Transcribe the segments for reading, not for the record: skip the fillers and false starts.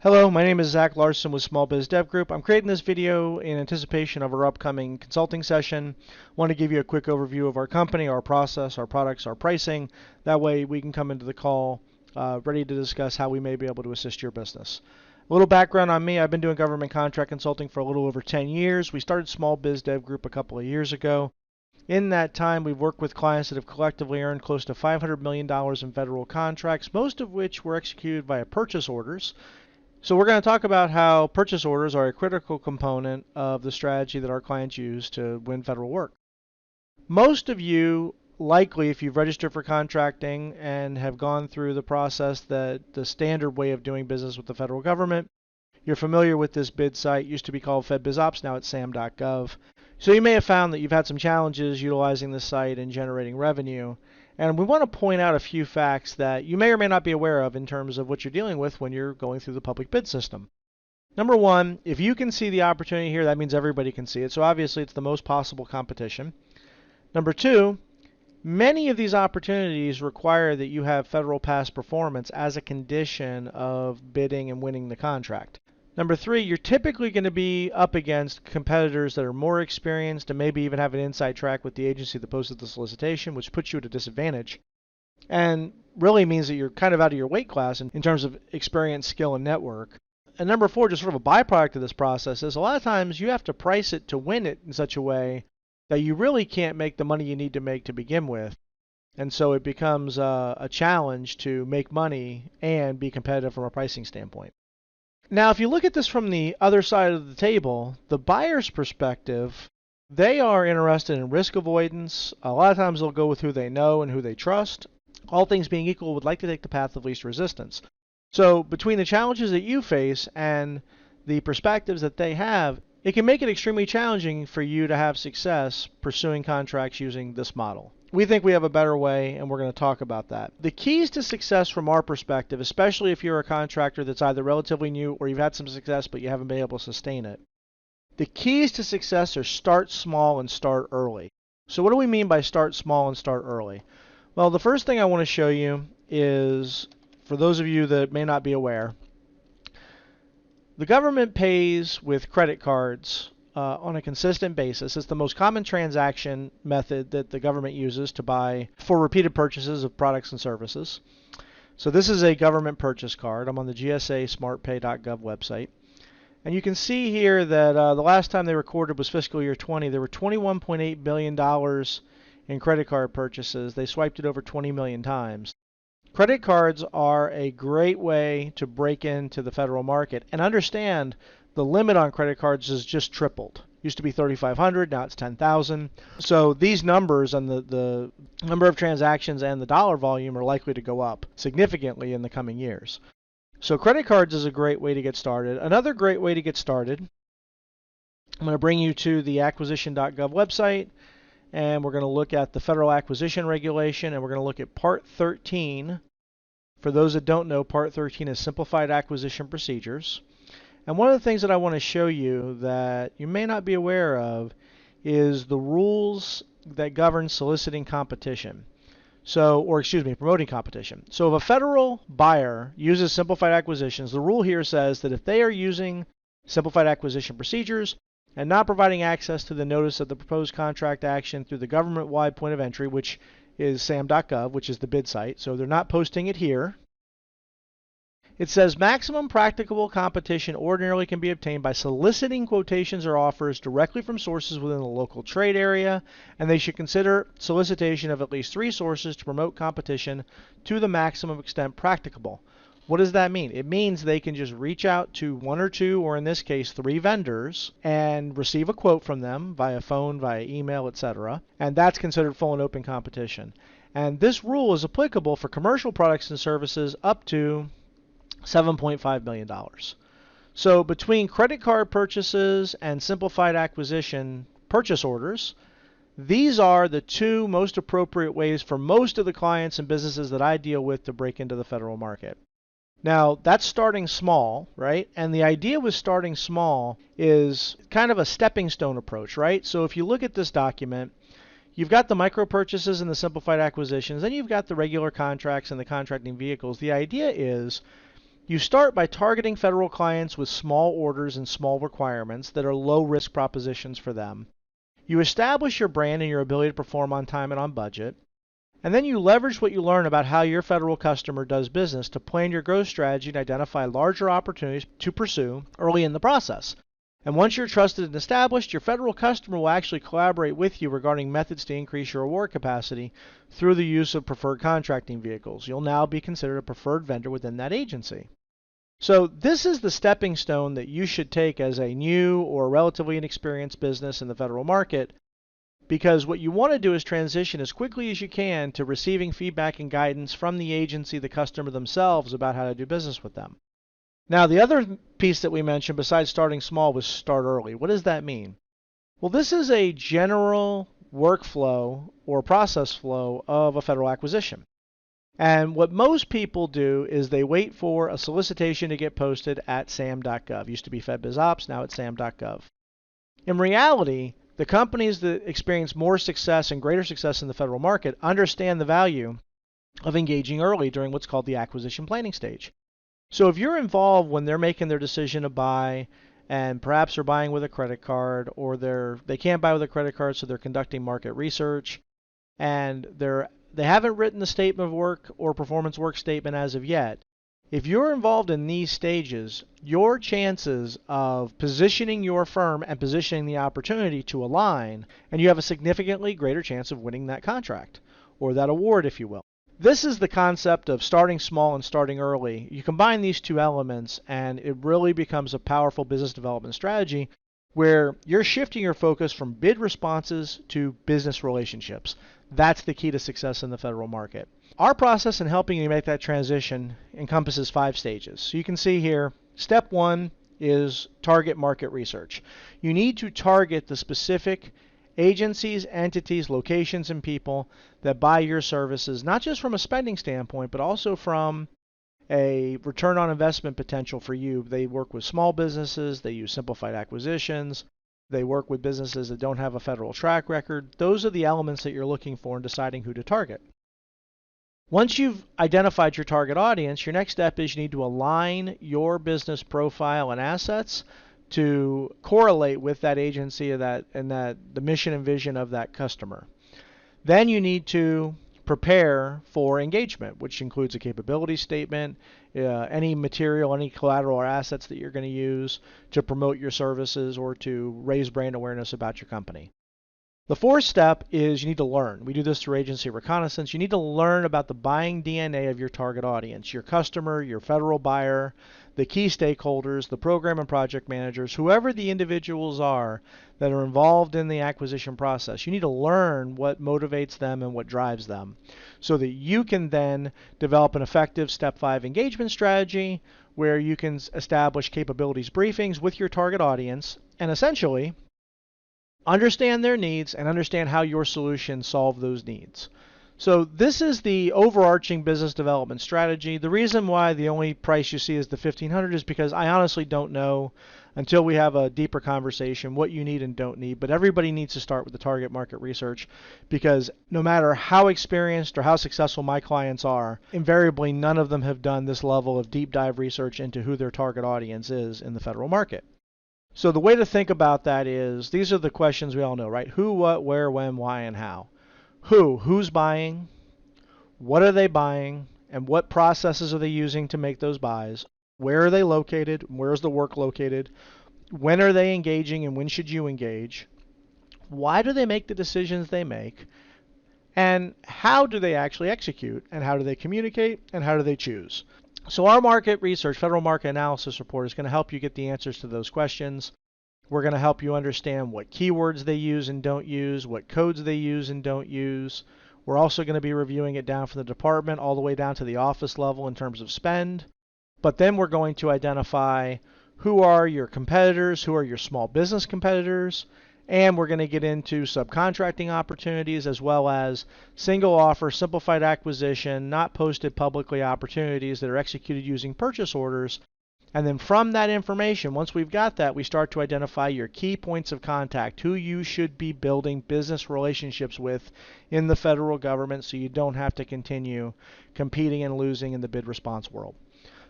Hello, my name is Zach Larson with Small Biz Dev Group. I'm creating this video in anticipation of our upcoming consulting session. I want to give you a quick overview of our company, our process, our products, our pricing. That way we can come into the call ready to discuss how we may be able to assist your business. A little background on me. I've been doing government contract consulting for a little over 10 years. We started Small Biz Dev Group a couple of years ago. In that time, we've worked with clients that have collectively earned close to $500 million in federal contracts, most of which were executed via purchase orders. So we're going to talk about how purchase orders are a critical component of the strategy that our clients use to win federal work. Most of you, likely, if you've registered for contracting and have gone through the process, the standard way of doing business with the federal government, you're familiar with this bid site. It used to be called FedBizOps, now it's sam.gov. So you may have found that you've had some challenges utilizing this site and generating revenue. And we want to point out a few facts that you may or may not be aware of in terms of what you're dealing with when you're going through the public bid system. Number one, if you can see the opportunity here, that means everybody can see it. So obviously it's the most possible competition. Number two, many of these opportunities require that you have federal past performance as a condition of bidding and winning the contract. Number three, you're typically going to be up against competitors that are more experienced and maybe even have an inside track with the agency that posted the solicitation, which puts you at a disadvantage and really means that you're kind of out of your weight class in terms of experience, skill, and network. And number four, just sort of a byproduct of this process is a lot of times you have to price it to win it in such a way that you really can't make the money you need to make to begin with. And so it becomes a challenge to make money and be competitive from a pricing standpoint. Now, if you look at this from the other side of the table, the buyer's perspective, they are interested in risk avoidance. A lot of times they'll go with who they know and who they trust. All things being equal, would like to take the path of least resistance. So between the challenges that you face and the perspectives that they have, it can make it extremely challenging for you to have success pursuing contracts using this model. We think we have a better way, and we're going to talk about that. The keys to success from our perspective, especially if you're a contractor that's either relatively new or you've had some success but you haven't been able to sustain it, the keys to success are start small and start early. So what do we mean by start small and start early? Well, the first thing I want to show you is, for those of you that may not be aware, the government pays with credit cards on a consistent basis. It's the most common transaction method that the government uses to buy for repeated purchases of products and services. So this is a government purchase card. I'm on the GSA smartpay.gov website. And you can see here that the last time they recorded was fiscal year 20. There were $21.8 billion in credit card purchases. They swiped it over 20 million times. Credit cards are a great way to break into the federal market. And understand, the limit on credit cards has just tripled. Used to be 3,500, now it's 10,000. So these numbers and the number of transactions and the dollar volume are likely to go up significantly in the coming years. So credit cards is a great way to get started. Another great way to get started, I'm going to bring you to the acquisition.gov website, and we're going to look at the Federal Acquisition Regulation, and we're going to look at Part 13. For those that don't know, Part 13 is Simplified Acquisition Procedures. And one of the things that I want to show you that you may not be aware of is the rules that govern soliciting competition. Promoting competition. So if a federal buyer uses simplified acquisitions, the rule here says that if they are using simplified acquisition procedures and not providing access to the notice of the proposed contract action through the government-wide point of entry, which is sam.gov, which is the bid site, so they're not posting it here. It says maximum practicable competition ordinarily can be obtained by soliciting quotations or offers directly from sources within the local trade area, and they should consider solicitation of at least 3 sources to promote competition to the maximum extent practicable. What does that mean? It means they can just reach out to 1 or 2, or in this case 3 vendors, and receive a quote from them via phone, via email, etc. And that's considered full and open competition. And this rule is applicable for commercial products and services up to $7.5 million. So between credit card purchases and simplified acquisition purchase orders, these are the 2 most appropriate ways for most of the clients and businesses that I deal with to break into the federal market. Now, that's starting small, right? And the idea with starting small is kind of a stepping stone approach, right? So if you look at this document, you've got the micro purchases and the simplified acquisitions, then you've got the regular contracts and the contracting vehicles. The idea is You start by targeting federal clients with small orders and small requirements that are low-risk propositions for them. You establish your brand and your ability to perform on time and on budget. And then you leverage what you learn about how your federal customer does business to plan your growth strategy and identify larger opportunities to pursue early in the process. And once you're trusted and established, your federal customer will actually collaborate with you regarding methods to increase your award capacity through the use of preferred contracting vehicles. You'll now be considered a preferred vendor within that agency. So this is the stepping stone that you should take as a new or relatively inexperienced business in the federal market, because what you want to do is transition as quickly as you can to receiving feedback and guidance from the agency, the customer themselves, about how to do business with them. Now, the other piece that we mentioned besides starting small was start early. What does that mean? Well, this is a general workflow or process flow of a federal acquisition. And what most people do is they wait for a solicitation to get posted at sam.gov. Used to be FedBizOps, now it's sam.gov. In reality, the companies that experience more success and greater success in the federal market understand the value of engaging early during what's called the acquisition planning stage. So if you're involved when they're making their decision to buy, and perhaps they're buying with a credit card, or they can't buy with a credit card, so they're conducting market research, and they haven't written the statement of work or performance work statement as of yet. If you're involved in these stages, your chances of positioning your firm and positioning the opportunity to align, and you have a significantly greater chance of winning that contract, or that award, if you will. This is the concept of starting small and starting early. You combine these two elements, and it really becomes a powerful business development strategy where you're shifting your focus from bid responses to business relationships. That's the key to success in the federal market. Our process in helping you make that transition encompasses 5 stages. So you can see here, step 1 is target market research. You need to target the specific agencies, entities, locations, and people that buy your services, not just from a spending standpoint, but also from a return on investment potential for you. They work with small businesses, they use simplified acquisitions, they work with businesses that don't have a federal track record. Those are the elements that you're looking for in deciding who to target. Once you've identified your target audience, your next step is you need to align your business profile and assets to correlate with that agency and the mission and vision of that customer. Then you need to prepare for engagement, which includes a capability statement, any material, any collateral or assets that you're going to use to promote your services or to raise brand awareness about your company. The 4th step is you need to learn. We do this through agency reconnaissance. You need to learn about the buying DNA of your target audience, your customer, your federal buyer, the key stakeholders, the program and project managers, whoever the individuals are that are involved in the acquisition process. You need to learn what motivates them and what drives them so that you can then develop an effective Step 5 engagement strategy where you can establish capabilities briefings with your target audience and essentially understand their needs and understand how your solutions solve those needs. So this is the overarching business development strategy. The reason why the only price you see is the $1,500 is because I honestly don't know until we have a deeper conversation what you need and don't need. But everybody needs to start with the target market research because no matter how experienced or how successful my clients are, invariably none of them have done this level of deep dive research into who their target audience is in the federal market. So the way to think about that is, these are the questions we all know, right? Who, what, where, when, why, and how. Who's buying? What are they buying? And what processes are they using to make those buys? Where are they located? Where's the work located? When are they engaging and when should you engage? Why do they make the decisions they make? And how do they actually execute? And how do they communicate? And how do they choose? So our market research, federal market analysis report is going to help you get the answers to those questions. We're going to help you understand what keywords they use and don't use, what codes they use and don't use. We're also going to be reviewing it down from the department all the way down to the office level in terms of spend. But then we're going to identify who are your competitors, who are your small business competitors, and we're going to get into subcontracting opportunities as well as single offer, simplified acquisition, not posted publicly opportunities that are executed using purchase orders. And then from that information, once we've got that, we start to identify your key points of contact, who you should be building business relationships with in the federal government so you don't have to continue competing and losing in the bid response world.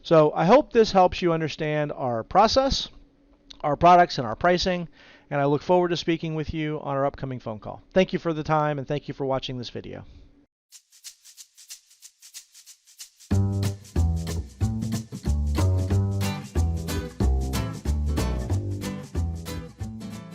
So I hope this helps you understand our process, our products, and our pricing, and I look forward to speaking with you on our upcoming phone call. Thank you for the time, and thank you for watching this video.